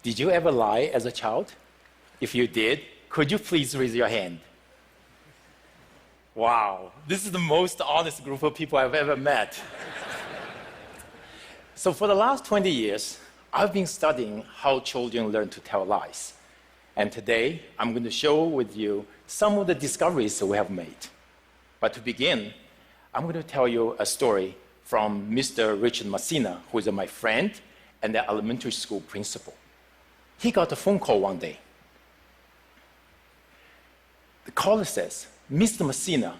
Did you ever lie as a child? If you did, could you please raise your hand? Wow, this is the most honest group of people I've ever met. So for the last 20 years, I've been studying how children learn to tell lies. And today, I'm going to share with you some of the discoveries we have made. But to begin, I'm going to tell you a story from Mr. Richard Messina, who is my friend and the elementary school principal. He got a phone call one day. The caller says, Mr. Messina,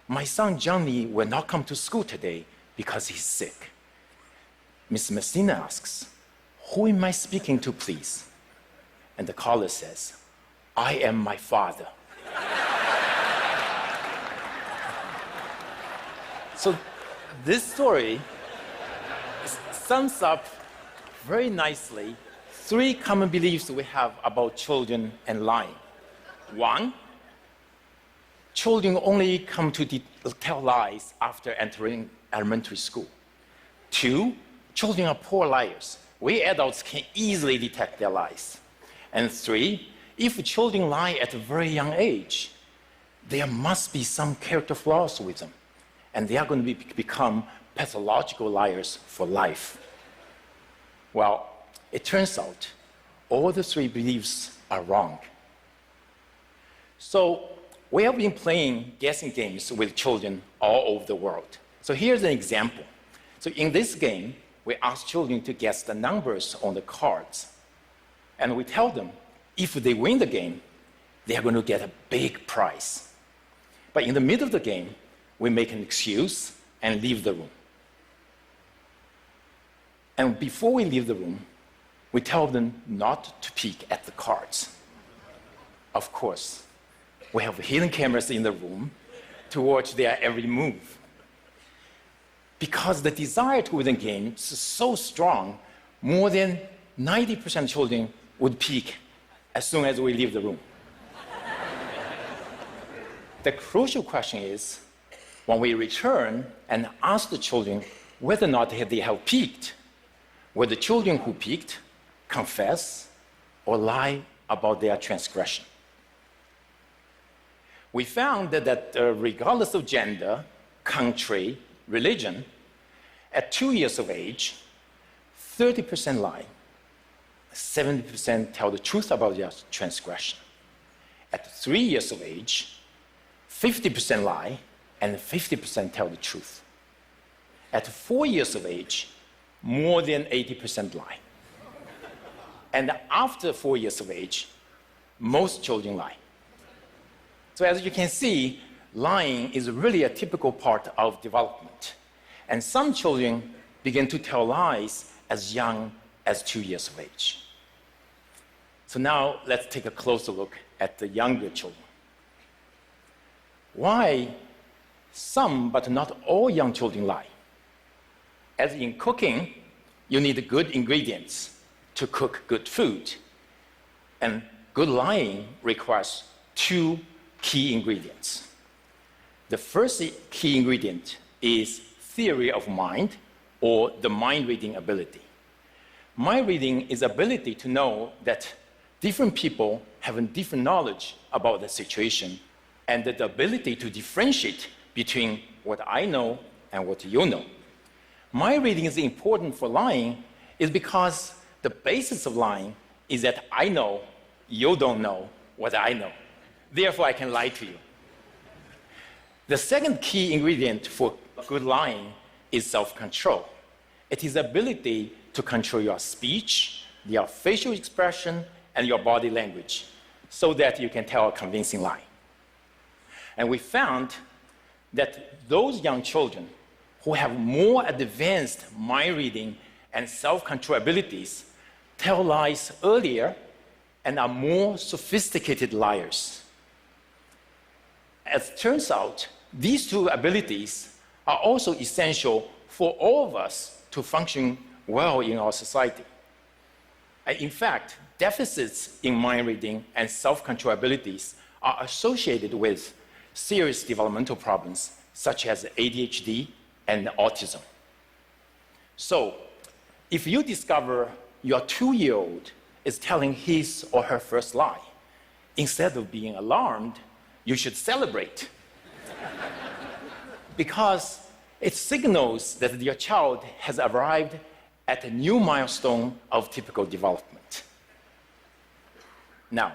my son Johnny will not come to school today because he's sick. Mr. Messina asks, who am I speaking to, please? And the caller says, I am my father. So this story sums up very nicely 3 common beliefs we have about children and lying. 1, children only come to tell lies after entering elementary school. 2, children are poor liars. We adults can easily detect their lies. And 3, if children lie at a very young age, there must be some character flaws with them, and they are going to become pathological liars for life. Well, it turns out all the 3 beliefs are wrong. So we have been playing guessing games with children all over the world. So here's an example. So in this game, we ask children to guess the numbers on the cards. And we tell them, if they win the game, they are going to get a big prize. But in the middle of the game, we make an excuse and leave the room. And before we leave the room, we tell them not to peek at the cards. Of course, we have hidden cameras in the room to watch their every move. Because the desire to win the game is so strong, more than 90% of children would peek as soon as we leave the room. The crucial question is, when we return and ask the children whether or not they have peeked, will the children who peeked confess or lie about their transgression? We found that regardless of gender, country, religion, at 2 years of age, 30% lie, 70% tell the truth about their transgression. At 3 years of age, 50% lie, and 50% tell the truth. At 4 years of age, more than 80% lie. And after 4 years of age, most children lie. So as you can see, lying is really a typical part of development. And some children begin to tell lies as young as 2 years of age. So now let's take a closer look at the younger children. Why some, but not all young children lie? As in cooking, you need good ingredients to cook good food. And good lying requires 2 key ingredients. The first key ingredient is theory of mind, or the mind-reading ability. Mind reading is ability to know that different people have a different knowledge about the situation, and the ability to differentiate between what I know and what you know. Mind reading is important for lying is because the basis of lying is that I know you don't know what I know. Therefore, I can lie to you. The second key ingredient for good lying is self-control. It is the ability to control your speech, your facial expression, and your body language so that you can tell a convincing lie. And we found that those young children who have more advanced mind reading and self-control abilities tell lies earlier and are more sophisticated liars. As it turns out, these 2 abilities are also essential for all of us to function well in our society. In fact, deficits in mind reading and self-control abilities are associated with serious developmental problems such as ADHD and autism. So, if you discover your 2-year-old is telling his or her first lie. Instead of being alarmed, you should celebrate. Because it signals that your child has arrived at a new milestone of typical development. Now,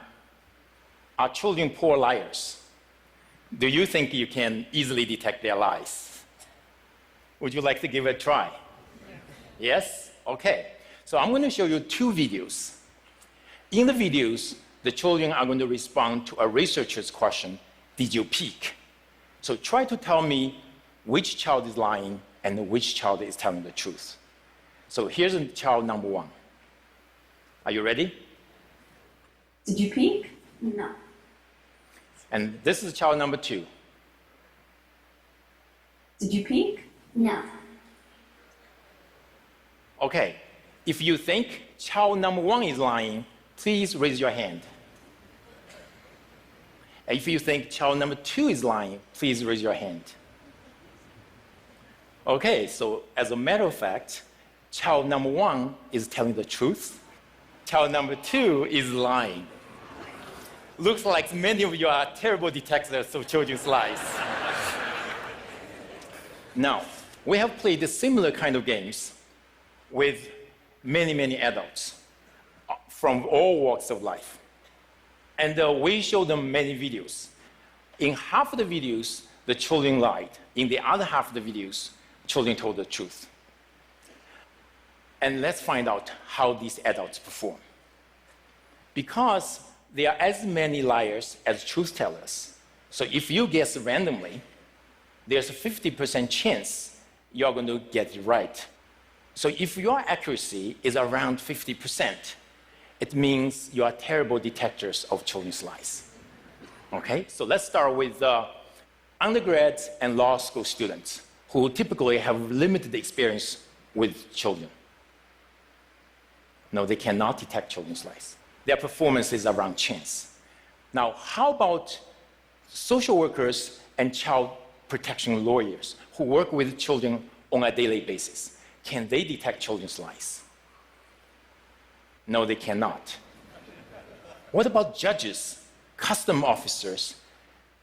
are children poor liars? Do you think you can easily detect their lies? Would you like to give it a try? Yes? Okay. So I'm going to show you 2 videos. In the videos, the children are going to respond to a researcher's question, did you peek? So try to tell me which child is lying and which child is telling the truth. So here's child number 1. Are you ready? Did you peek? No. And this is child number 2. Did you peek? No. Okay, if you think child number 1 is lying, please raise your hand. And if you think child number 2 is lying, please raise your hand. Okay, so as a matter of fact, child number 1 is telling the truth. Child number 2 is lying. Looks like many of you are terrible detectors of children's lies. Now, we have played similar kind of games with many adults from all walks of life. And we show them many videos. In half of the videos, the children lied. In the other half of the videos, children told the truth. And let's find out how these adults perform. Because there are as many liars as truth tellers. So if you guess randomly, there's a 50% chance you're going to get it right. So if your accuracy is around 50%, it means you are terrible detectors of children's lies. Okay, so let's start with undergrads and law school students who typically have limited experience with children. No, they cannot detect children's lies. Their performance is around chance. Now, how about social workers and child protection lawyers who work with children on a daily basis? Can they detect children's lies? No, they cannot. What about judges, custom officers,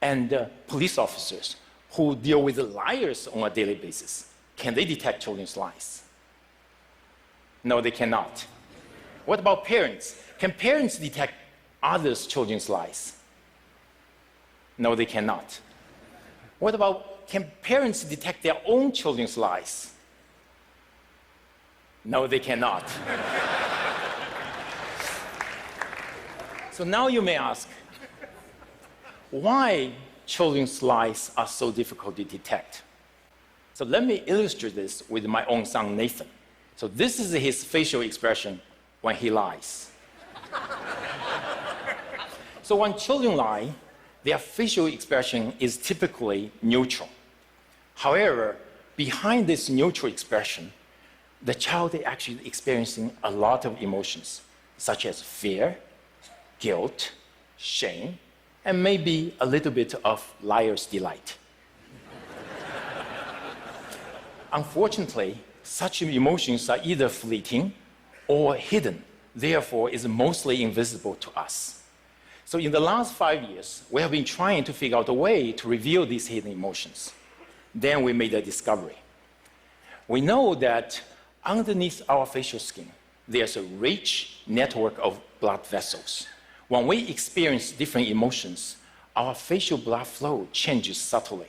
and police officers who deal with liars on a daily basis? Can they detect children's lies? No, they cannot. What about parents? Can parents detect others' children's lies? No, they cannot. What about, can parents detect their own children's lies? No, they cannot. So now you may ask, why children's lies are so difficult to detect? So let me illustrate this with my own son, Nathan. So this is his facial expression when he lies. So when children lie, their facial expression is typically neutral. However, behind this neutral expression, the child is actually experiencing a lot of emotions, such as fear, guilt, shame, and maybe a little bit of liar's delight. Unfortunately, such emotions are either fleeting or hidden, therefore is mostly invisible to us. So in the last 5 years, we have been trying to figure out a way to reveal these hidden emotions. Then we made a discovery. We know that underneath our facial skin, there's a rich network of blood vessels. When we experience different emotions, our facial blood flow changes subtly.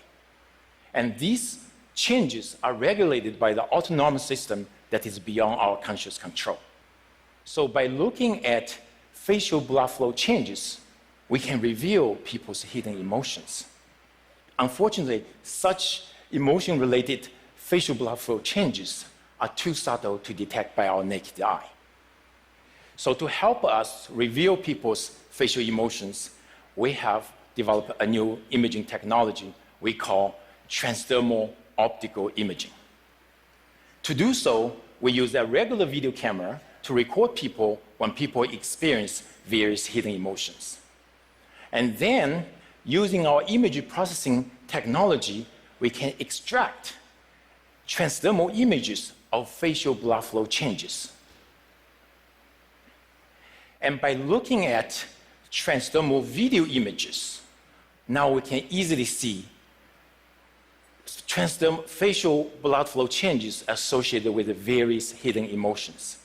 And these changes are regulated by the autonomous system that is beyond our conscious control. So by looking at facial blood flow changes, we can reveal people's hidden emotions. Unfortunately, such emotion-related facial blood flow changes are too subtle to detect by our naked eye. So to help us reveal people's facial emotions, we have developed a new imaging technology we call transdermal optical imaging. To do so, we use a regular video camera to record people when people experience various hidden emotions. And then, using our image processing technology, we can extract transdermal images of facial blood flow changes. And by looking at transdermal video images, now we can easily see transdermal facial blood flow changes associated with the various hidden emotions.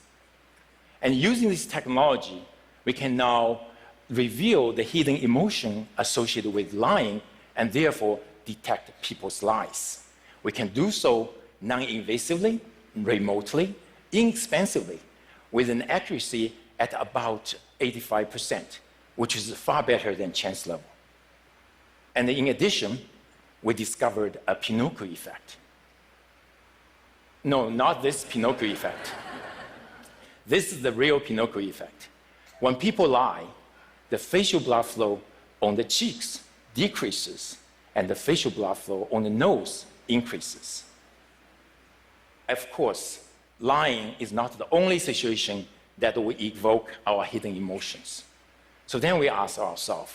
And using this technology, we can now reveal the hidden emotion associated with lying and therefore detect people's lies. We can do so non-invasively, remotely, inexpensively, with an accuracy at about 85%, which is far better than chance level. And in addition, we discovered a Pinocchio effect. No, not this Pinocchio effect. This is the real Pinocchio effect. When people lie, the facial blood flow on the cheeks decreases, and the facial blood flow on the nose increases. Of course, lying is not the only situation that will evoke our hidden emotions. So then we ask ourselves,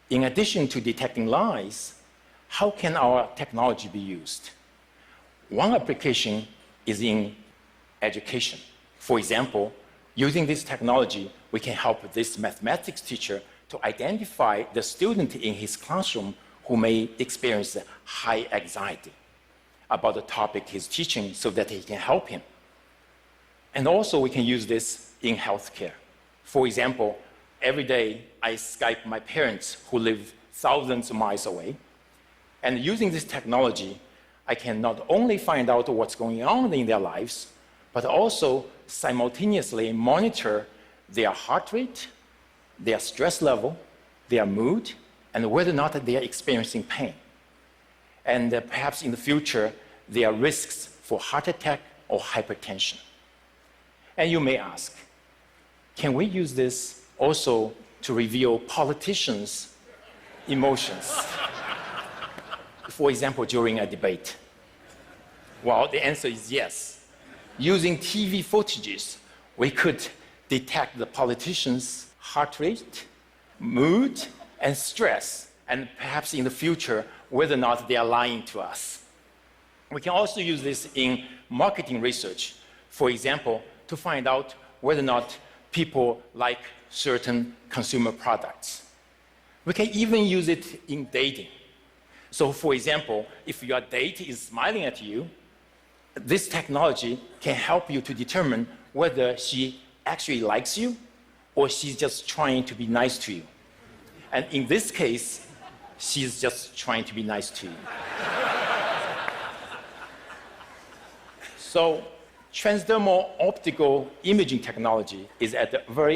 in addition to detecting lies, how can our technology be used? One application is in education. For example, using this technology, we can help this mathematics teacher to identify the student in his classroom who may experience high anxiety about the topic he's teaching so that he can help him. And also we can use this in healthcare. For example, every day I Skype my parents who live thousands of miles away. And using this technology, I can not only find out what's going on in their lives, but also simultaneously monitor their heart rate, their stress level, their mood, and whether or not they are experiencing pain. And perhaps in the future, there are risks for heart attack or hypertension. And you may ask, can we use this also to reveal politicians' emotions? For example, during a debate? Well, the answer is yes. Using TV footages, we could detect the politicians' heart rate, mood, and stress, and perhaps in the future, whether or not they are lying to us. We can also use this in marketing research, for example, to find out whether or not people like certain consumer products. We can even use it in dating. So for example, if your date is smiling at you, this technology can help you to determine whether she actually likes you or she's just trying to be nice to you. And in this case, she's just trying to be nice to you. So transdermal optical imaging technology is at the very